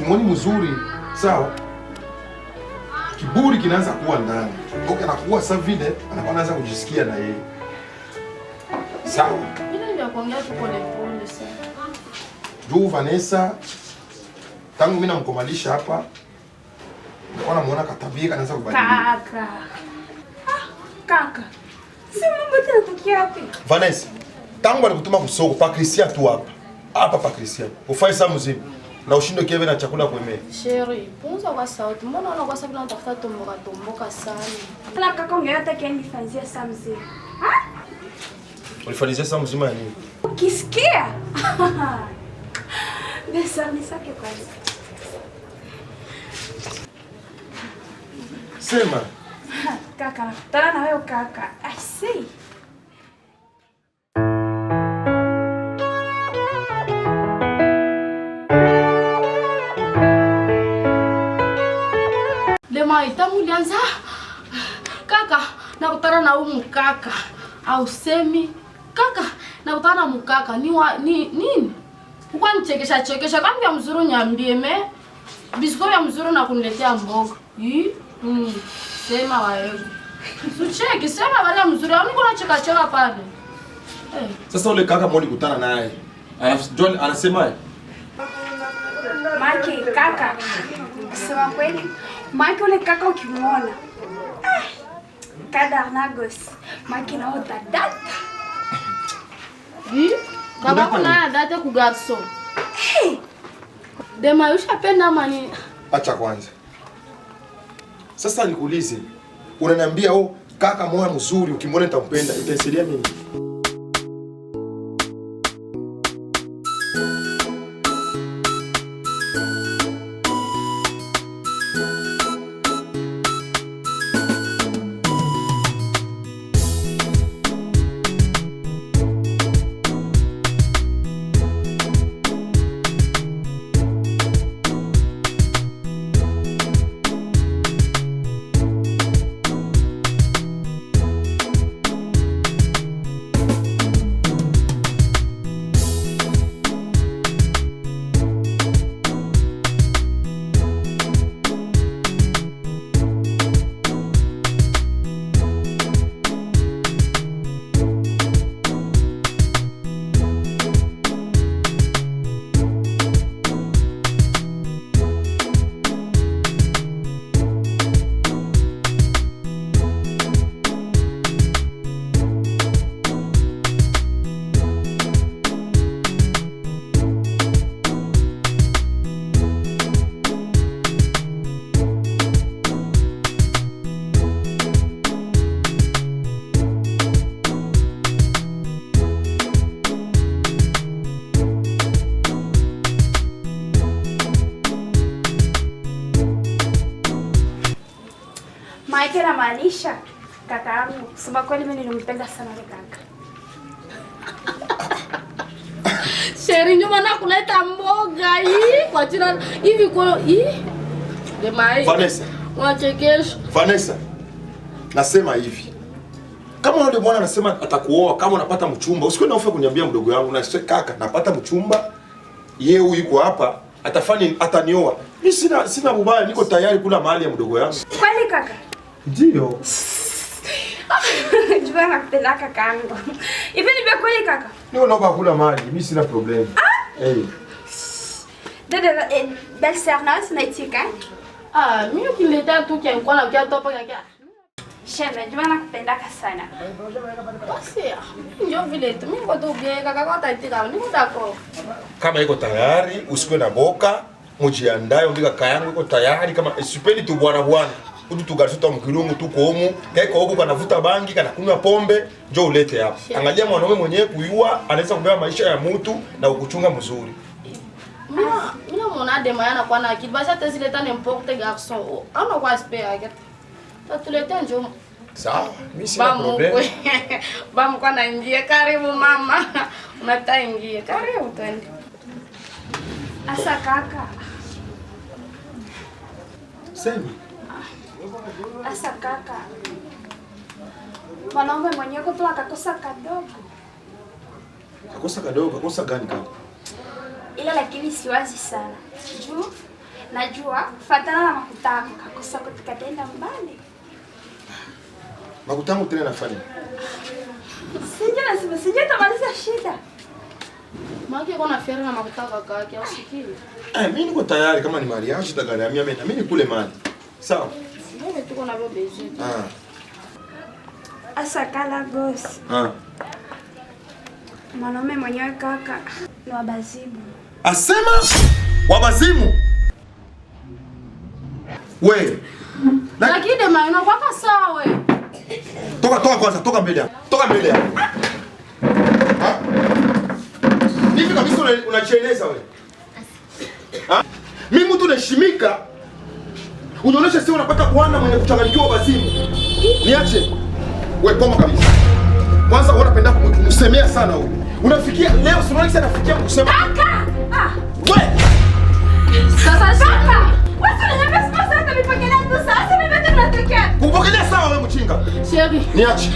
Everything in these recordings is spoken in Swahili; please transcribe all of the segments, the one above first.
muone mzuri, sawa? Kiburi kinaanza kuwa ndani. Okay, anakuwa sasa vile anaanza kujisikia na yeye. Sawa? Mimi ndio kuongea tu pole pole sana. Juu Vanessa tangu mimi namkomalisha hapa ndio namuona katabia anaanza kubadilika. Kaka. Kaka. Si mambo tena tukia wapi? Vanessa, tangu alikutuma kusoko pa Christian tu hapa. Hapa pa Christian. Ufai saa mzima. Na ushinde kiwe na chakula kwemea. Sheri, punza kwa sauti. Mbona unakuwa sababu unatafuta tomboka sana? Ala kaka ongea hata kiani fanzia saa mzima. Ulifanyia saa mzima ya nini? Ukisikia? Besa nisake kwanza. Sema. Kaka, nakutana na wewe kaka. I see. Dema itamu lianza. Kaka, nakutana na huyu mkaka. Au semi kaka, nakutana na mkaka. Nini? Uko nichekesha kama vya mzuri niambie me. Bisiko vya mzuri na kuniletea mboga. Sema waego. Sucheki, sema wale mzuri. Au niko nacheka pale. Sasa ule kaka mwoni kutana naye. Anasema Maki kaka. Sema kweli. Maki ule kaka ukimwona. Kadarnagos. Maki na data. Kama kuna data ku garso. Dema ushapenda mani. Acha kwanza. Sasa nikuulize, unaniambia kaka moya mzuri ukimwona nitampenda, itaisaidia nini? Mike anamaanisha kaka yangu. Sema kweli mimi nilimpenda sana yule kaka. Sheri ndio maana kuleta mboga hii kwa jina hivi kwa hii. Dema Vanessa. Wachekesha. Vanessa. Nasema hivi. Kama yule bwana anasema atakuoa kama unapata mchumba, usikwenda ufe kuniambia mdogo wangu na sio kaka, napata mchumba. Yeye huyu yuko hapa, atanioa. Mimi sina ubaya, niko tayari kula mahali ya mdogo yangu. Kweli kaka? Ndio. Jua nakupenda kaka yangu. Hivi ni kweli kaka? Ndio naomba kula mahali, mimi sina problem. Dada belle sœur na sinaitika. Mimi ukileta tu kwa na kia topa kia. Shema, jua nakupenda sana. Basi, ndio vile tu mimi kwa tu bien kaka kwa taitika, niko dako. Kama iko tayari, usikwe na boka, mujiandae, ongea kaka yangu iko tayari kama sipendi tu bwana. Udu tugarisuta mkilungu tuko humu, kaiko huko kanavuta bangi, kanakunywa pombe, njoo ulete hapa. Angalia mwanaume mwenyewe kuyua, anaweza kubeba maisha ya mtu na ukuchunga mzuri. Mimi naona dema yana kwa na akili, basi hata zileta n'importe garçon. Ana kwa spare yake. Tatuleta njoo. Sawa, mimi sina problem. Bamu kwa naingia, karibu mama. Unataingia, karibu twende. Asa kaka. Sema. Asa kaka. Mwanaume mwenyewe tu akakosa kadogo. Kakosa kadogo, kakosa gani kaka? Ila lakini siwazi sana. Juu Najua fatana na makutako kakosa kutikatenda mbali. Makutangu tena nafanya. Sije tamaliza shida. Maki kwa na fera na makutaka kaka yake usikii. Mimi niko tayari kama ni mariage tagaramia mimi nikule mali. Sawa? Wewe tuko na bebe zetu. Asakala boss. Mwanaume mwenyewe kaka ni wabazimu. Asema wabazimu. We. Lakini maana kwa sawa we. Toka kwanza, toka mbele hapa. Toka mbele hapa. Hivi kabisa unacheleza wewe. Mimi mtu naheshimika. Unaonesha sio unapata bwana mwenye kuchanganyikiwa wazimu. Niache. Wewe koma kabisa. Kwanza unapenda kumsemea sana wewe. Unafikia leo sio unataka nafikia kusema. Kaka! Wewe. Sasa kaka! Wewe unaniambia sasa hata nipokelea tu sasa mimi tunatokea. Kupokelea sawa wewe mchinga. Sheri. Niache.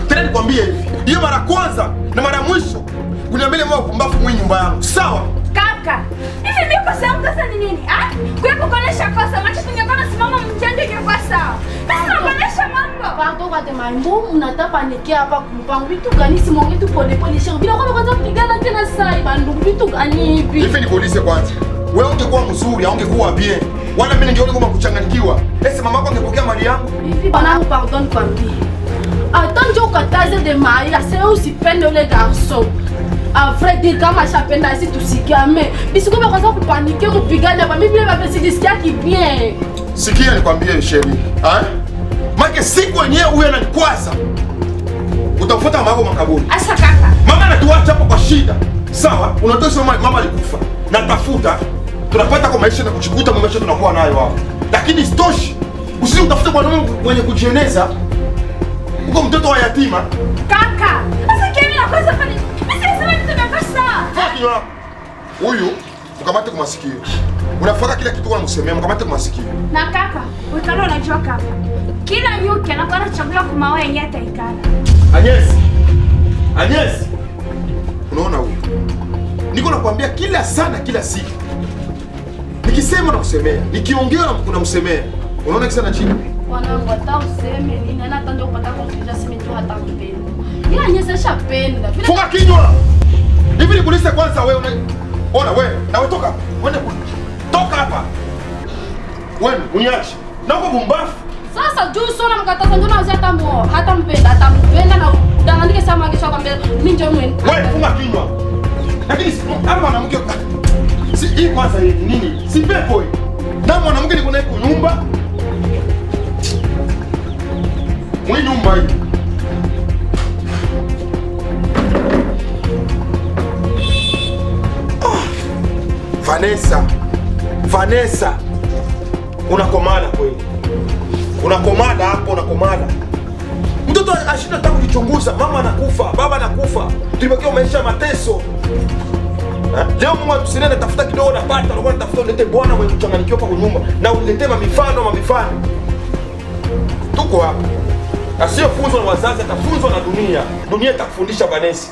Tena nikwambie hivi. Hiyo mara kwanza na mara mwisho uniambie mwa upumbavu mwenye nyumba yangu. Sawa? Kaka, hivi mimi kwa sababu sasa ni nini? Kwa kuonesha kosa, macho tungekuwa simama mjanja ingekuwa sawa. Sasa unaonesha mambo. Pardon kwa tema mbo mnataka nikia hapa kumpango vitu gani si monge tu pole pole sheri. Bila kwa kwanza kupigana tena sasa bandu vitu gani hivi? Hivi ni polisi kwanza. Wewe ungekuwa mzuri, ungekuwa bien. Wala mimi ningeona kama kuchanganyikiwa. Ese mama yako angepokea mali yangu. Hivi bana pardon kwa mimi. Attends njo kataze de mari, ase usipende ule garçon. A vrai dire kama chapenda si tusikame. Bisiko kwa sababu kupanike kupigana kwa mimi baba sijisikia kibien. Sikia nikwambie sheri. Maki siku yenyewe huyu ananikwaza. Utafuta mambo makaburi. Asa kaka. Mama anatuacha hapo kwa shida. Sawa? Unatosha mama alikufa. Na tafuta tunapata kwa maisha na kuchikuta maisha tunakuwa nayo hapo. Lakini isitoshi. Usije utafuta mwanaume mwenye kujieneza. Uko mtoto wa yatima. Kaka, sasa kimi na kwanza pale. Mimi sasa nimekosa. Faki wako. Huyu mkamate kwa masikio. Unafaka kila kitu unamsemea mkamate kwa masikio. Na kaka, ukalo unajua kaka. Kila nyuki anakuwa na chakula kwa mawe yenyewe ataikala. Agnes. Unaona huyu? Niko nakwambia kila sana kila siku. Nikisema na kusemea, nikiongea na unamsemea. Unaona kisa na chini? Wanangu hata useme nini na hata ndio kupata konflikt sema tu hata mpenda. Ila nyesa shapenda. Funga kinywa. Hivi nikulise kwanza wewe ona wewe na wewe toka. Wewe toka hapa. Wewe uniache. Na uko bumbafu. Sasa juu sona mkataza ndio na hata mpenda na danganike sama kisha kwambia mimi ndio mwen. Wewe funga kinywa. Lakini hapa mwanamke si hii kwanza hii nini? Si pepo hii. Na mwanamke niko naye kwa nyumba. Mwenye nyumba hii. Vanessa. Unakomada kweli. Unakomada hapo, unakomada. Mtoto ashinda hata kujichunguza, mama anakufa, baba anakufa. Tulibakia maisha mateso. Leo mama tusinene tafuta kidogo napata, unakuwa unatafuta ulete bwana mwenye kuchanganyikiwa kwa nyumba na ulete mamifano. Tuko hapa. Asiyofunzwa na wazazi atafunzwa na dunia. Dunia itakufundisha Vanessa.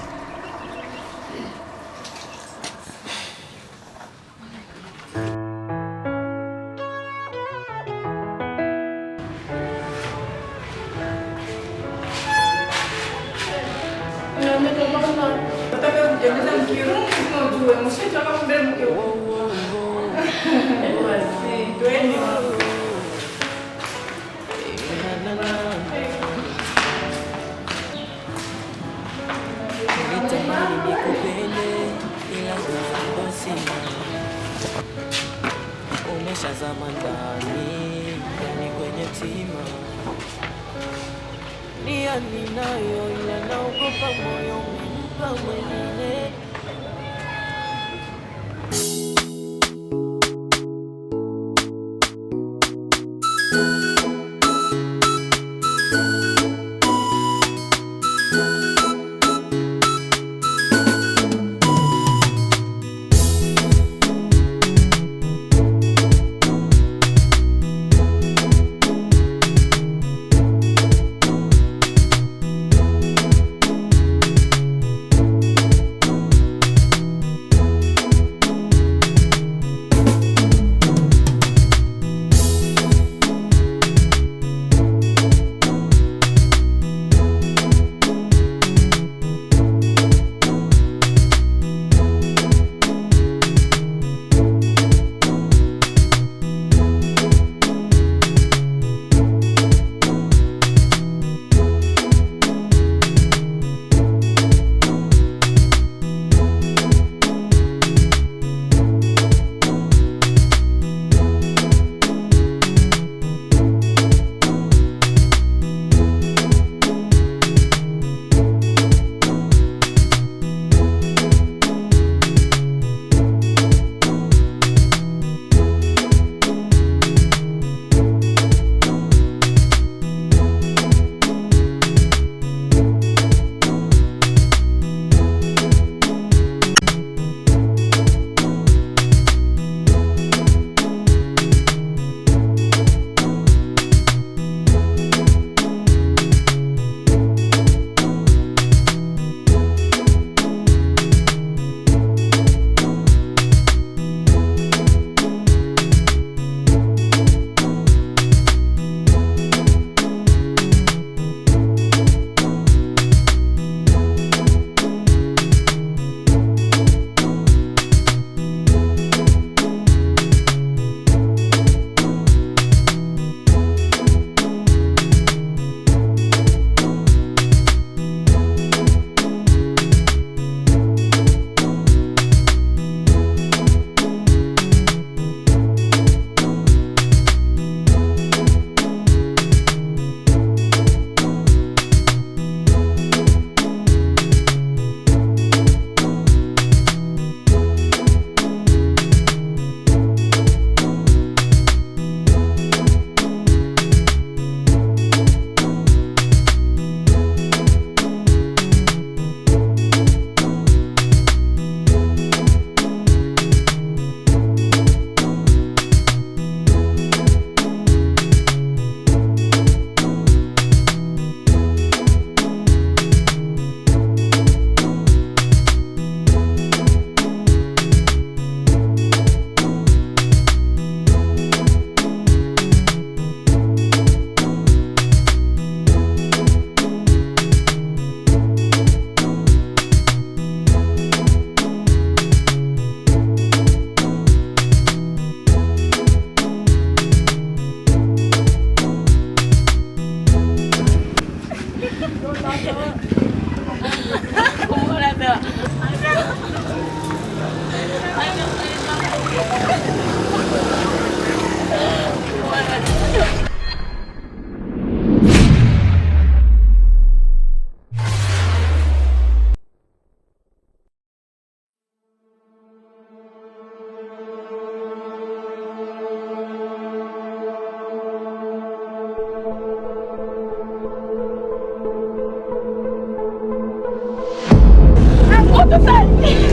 Umeshazama ndani kwenye tima, nia ninayo ila naogopa moyo umempa mwingine. Mimi